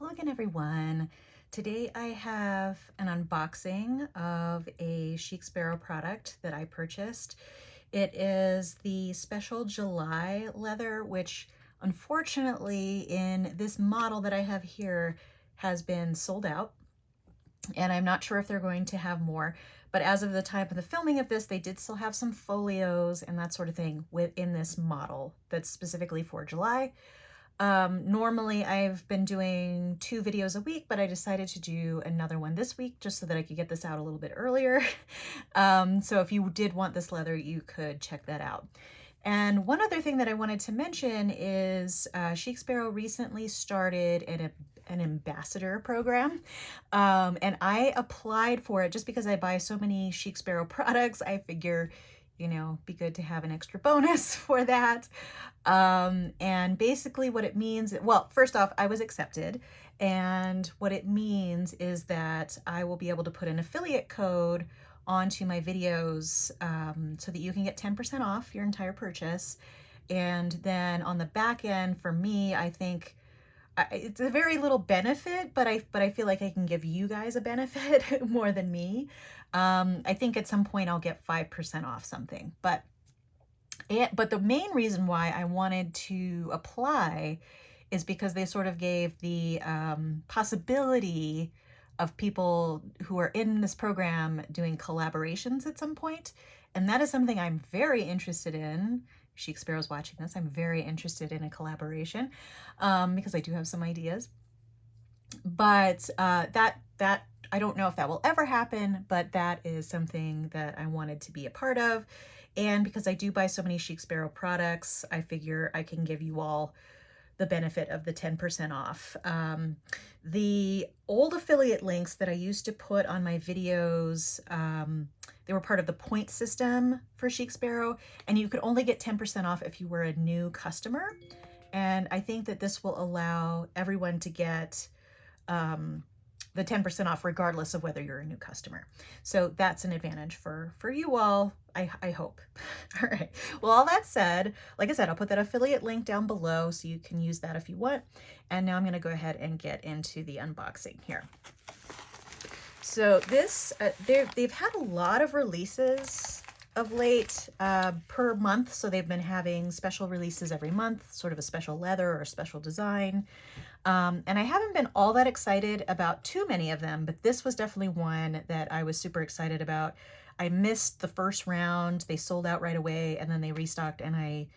Hello again, everyone. Today I have an unboxing of a Chic Sparrow product that I purchased. It is the special July leather, which unfortunately in this model that I have here has been sold out. And I'm not sure if they're going to have more, but as of the time of the filming of this, they did still have some folios and that sort of thing within this model that's specifically for July. Normally I've been doing 2 videos a week, but I decided to do another one this week just so that I could get this out a little bit earlier. So if you did want this leather, you could check that out. And one other thing that I wanted to mention is Chic Sparrow recently started an ambassador program. And I applied for it just because I buy so many Chic Sparrow products. I figure, be good to have an extra bonus for that. And basically what it means, well, first off, I was accepted. And what it means is that I will be able to put an affiliate code onto my videos so that you can get 10% off your entire purchase. And then on the back end, for me, I think it's a very little benefit, but I feel like I can give you guys a benefit more than me. I think at some point I'll get 5% off something, but the main reason why I wanted to apply is because they sort of gave the possibility of people who are in this program doing collaborations at some point. And that is something I'm very interested in. Chic Sparrow's watching this. I'm very interested in a collaboration because I do have some ideas. But that I don't know if that will ever happen, but that is something that I wanted to be a part of. And because I do buy so many Chic Sparrow products, I figure I can give you all the benefit of the 10% off. The old affiliate links that I used to put on my videos, they were part of the point system for Chic Sparrow, and you could only get 10% off if you were a new customer. And I think that this will allow everyone to get the 10% off regardless of whether you're a new customer. So that's an advantage for you all, I hope. All right. Well, all that said, like I said, I'll put that affiliate link down below so you can use that if you want. And now I'm going to go ahead and get into the unboxing here. So this, they've had a lot of releases of late per month. So they've been having special releases every month, sort of a special leather or a special design. And I haven't been all that excited about too many of them, but this was definitely one that I was super excited about. I missed the first round. They sold out right away and then they restocked and I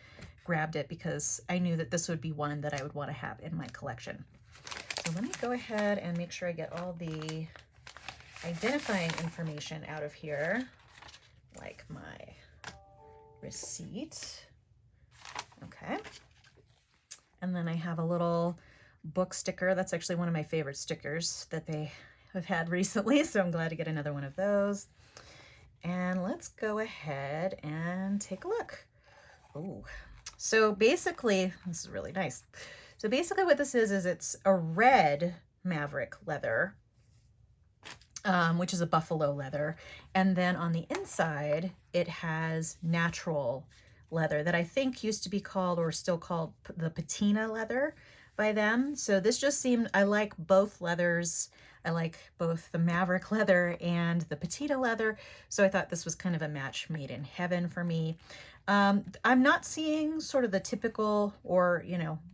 grabbed it because I knew that this would be one that I would want to have in my collection. So let me go ahead and make sure I get all the identifying information out of here, like my receipt. Okay. And then I have a little book sticker. That's actually one of my favorite stickers that they have had recently, so I'm glad to get another one of those. And let's go ahead and take a look. Oh, so basically, this is really nice. So basically what this is it's a red Maverick leather, which is a buffalo leather. And then on the inside, it has natural leather that I think used to be called or still called the patina leather by them. So this just seemed, I like both leathers. I like both the Maverick leather and the patina leather. So I thought this was kind of a match made in heaven for me. I'm not seeing sort of the typical or,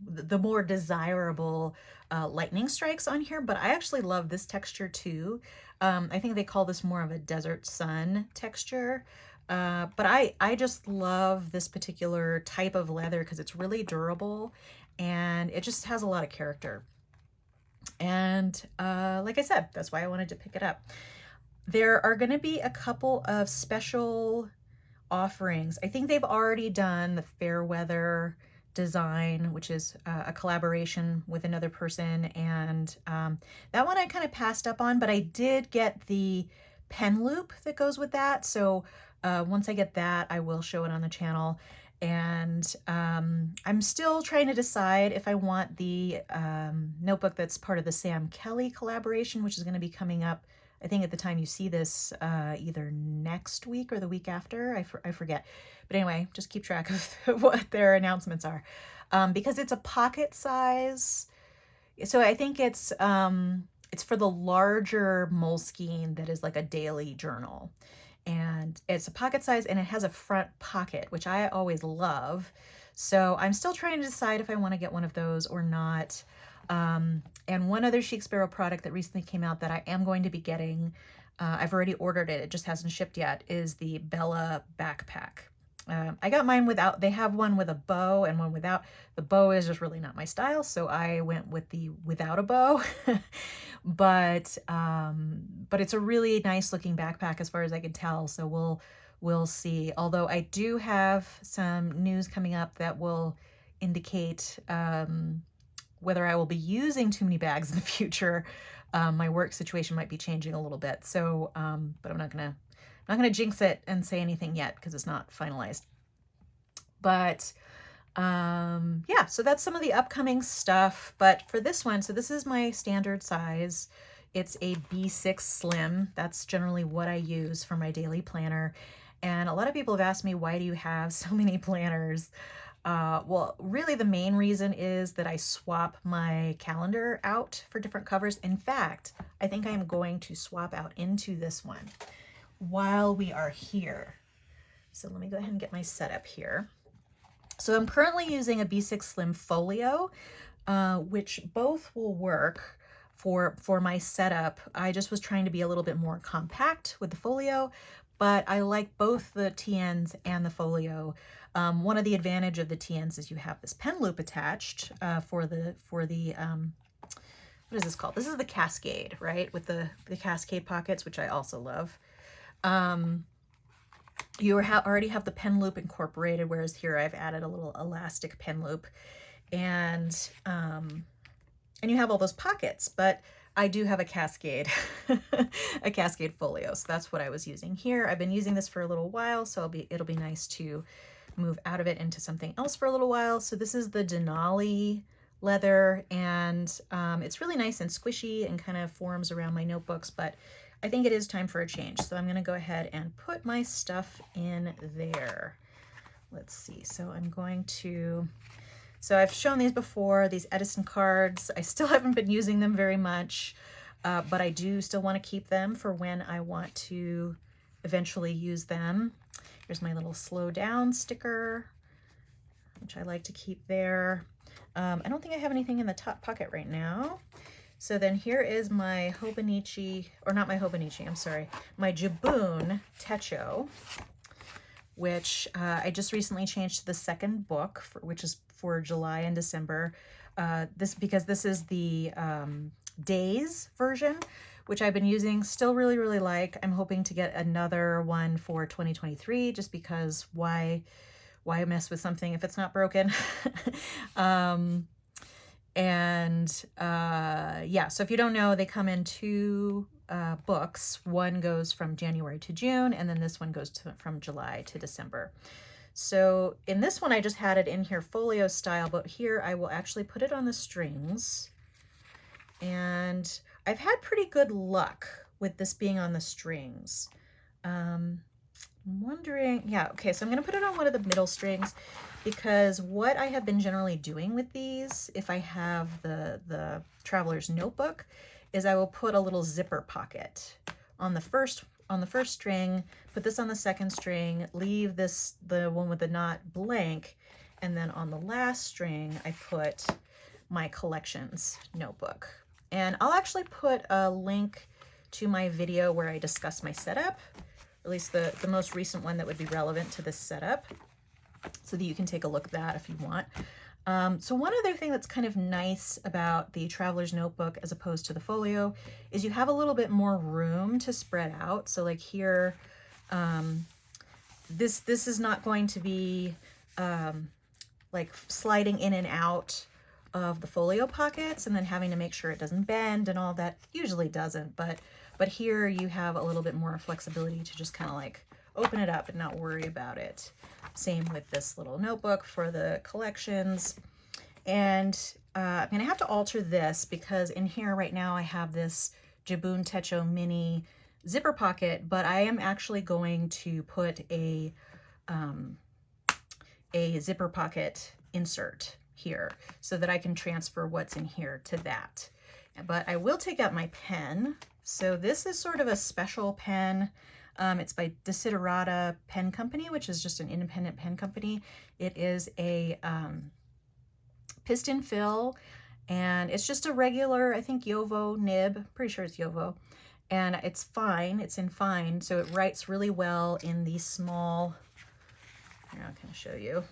the more desirable lightning strikes on here, but I actually love this texture too. I think they call this more of a desert sun texture. But I just love this particular type of leather because it's really durable and it just has a lot of character. And like I said, that's why I wanted to pick it up. There are going to be a couple of special offerings. I think they've already done the Fairweather design, which is a collaboration with another person. And that one I kind of passed up on, but I did get the pen loop that goes with that. So once I get that, I will show it on the channel. And I'm still trying to decide if I want the notebook that's part of the Sam Kelly collaboration, which is going to be coming up, I think at the time you see this, either next week or the week after, I forget. But anyway, just keep track of what their announcements are. Because it's a pocket size, So I think it's for the larger Moleskine that is like a daily journal. And it's a pocket size and it has a front pocket, which I always love. So I'm still trying to decide if I want to get one of those or not. And one other Chic Sparrow product that recently came out that I am going to be getting, I've already ordered it, it just hasn't shipped yet, is the Bella backpack. I got mine without, they have one with a bow and one without. The bow is just really not my style, so I went with the without a bow. But it's a really nice looking backpack as far as I can tell, so we'll see. Although I do have some news coming up that will indicate whether I will be using too many bags in the future. My work situation might be changing a little bit, so but I'm not gonna jinx it and say anything yet because it's not finalized. But yeah, so that's some of the upcoming stuff. But for this one, so this is my standard size. It's a B6 Slim. That's generally what I use for my daily planner. And a lot of people have asked me, why do you have so many planners? Well, really the main reason is that I swap my calendar out for different covers. In fact, I think I'm going to swap out into this one while we are here. So let me go ahead and get my setup here. So I'm currently using a B6 Slim Folio, which both will work for my setup. I just was trying to be a little bit more compact with the Folio, but I like both the TNs and the Folio. One of the advantage of the TNs is you have this pen loop attached for the what is this called? This is the Cascade, right? With the Cascade pockets, which I also love. You already have the pen loop incorporated, whereas here I've added a little elastic pen loop, and you have all those pockets. But I do have a Cascade, a Cascade Folio, so that's what I was using here. I've been using this for a little while, so it'll be nice to move out of it into something else for a little while. So this is the Denali leather, and it's really nice and squishy and kind of forms around my notebooks, but I think it is time for a change. So I'm going to go ahead and put my stuff in there. Let's see. So I'm going to, so I've shown these before, these Edison cards. I still haven't been using them very much, but I do still want to keep them for when I want to eventually use them. Here's my little slow down sticker, which I like to keep there. I don't think I have anything in the top pocket right now. So then here is my Hobonichi, or not my Hobonichi, I'm sorry, my Jabun Techo, which I just recently changed to the second book, which is for July and December. Because this is the Days version, which I've been using, still really, really like. I'm hoping to get another one for 2023, just because why mess with something if it's not broken? Yeah, so if you don't know, they come in two books. One goes from January to June, and then this one goes from July to December. So in this one, I just had it in here folio style, but here I will actually put it on the strings. And I've had pretty good luck with this being on the strings. I'm wondering, yeah, okay, so I'm gonna put it on one of the middle strings, because what I have been generally doing with these, if I have the traveler's notebook, is I will put a little zipper pocket on the first string, put this on the second string, leave the one with the knot blank, and then on the last string I put my collections notebook. And I'll actually put a link to my video where I discuss my setup, at least the most recent one that would be relevant to this setup, so that you can take a look at that if you want. So one other thing that's kind of nice about the Traveler's Notebook as opposed to the Folio is you have a little bit more room to spread out. So like here, this is not going to be like sliding in and out of the folio pockets and then having to make sure it doesn't bend and all that. Usually doesn't, but here you have a little bit more flexibility to just kind of like open it up and not worry about it. Same with this little notebook for the collections. And I'm gonna have to alter this because in here right now I have this Jabun Techo mini zipper pocket, but I am actually going to put a zipper pocket insert here so that I can transfer what's in here to that. But I will take out my pen. So this is sort of a special pen. It's by Desiderata Pen Company, which is just an independent pen company. It is a piston fill, and it's just a regular, I think, Yovo nib. Pretty sure it's Yovo. And it's fine. It's in fine, so it writes really well in the small, here, I can show you.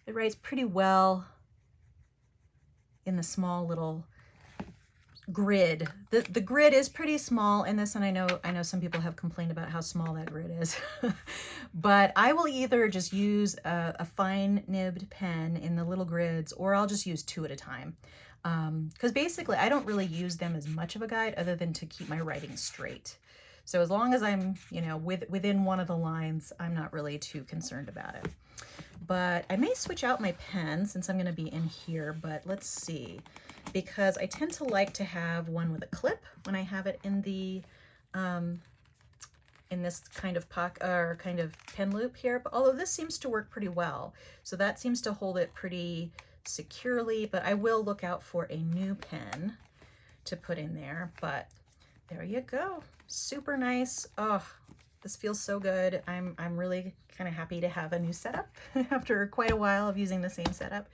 It writes pretty well in the small little grid. The grid is pretty small in this, and I know some people have complained about how small that grid is. But I will either just use a fine nibbed pen in the little grids, or I'll just use 2 at a time. Because basically I don't really use them as much of a guide other than to keep my writing straight. So as long as I'm, you know, within one of the lines, I'm not really too concerned about it. But I may switch out my pen since I'm going to be in here, but let's see. Because I tend to like to have one with a clip when I have it in the in this kind of pocket or kind of pen loop here. But although this seems to work pretty well, so that seems to hold it pretty securely. But I will look out for a new pen to put in there. But there you go, super nice. Oh, this feels so good. I'm really kind of happy to have a new setup after quite a while of using the same setup.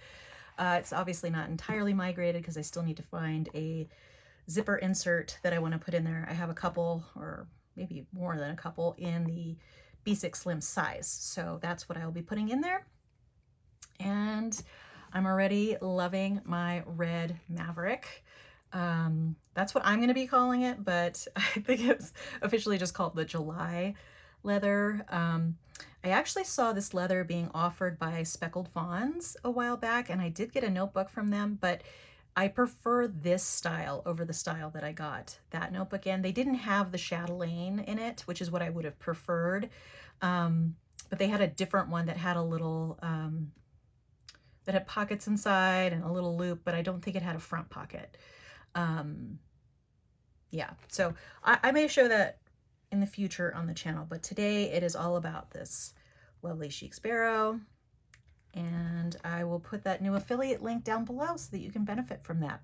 It's obviously not entirely migrated because I still need to find a zipper insert that I want to put in there. I have a couple, or maybe more than a couple, in the B6 Slim size. So that's what I'll be putting in there. And I'm already loving my red Maverick. That's what I'm going to be calling it, but I think it's officially just called the July leather. I actually saw this leather being offered by Speckled Fawns a while back, and I did get a notebook from them, but I prefer this style over the style that I got that notebook in. They didn't have the chatelaine in it, which is what I would have preferred, but they had a different one that had a little, that had pockets inside and a little loop, but I don't think it had a front pocket. Yeah, so I may show that in the future on the channel, but today it is all about this lovely Chic Sparrow, and I will put that new affiliate link down below so that you can benefit from that.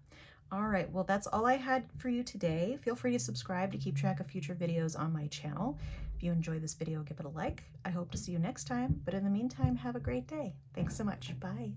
All right, well, that's all I had for you today. Feel free to subscribe to keep track of future videos on my channel. If you enjoyed this video, give it a like. I hope to see you next time, but in the meantime, have a great day. Thanks so much. Bye.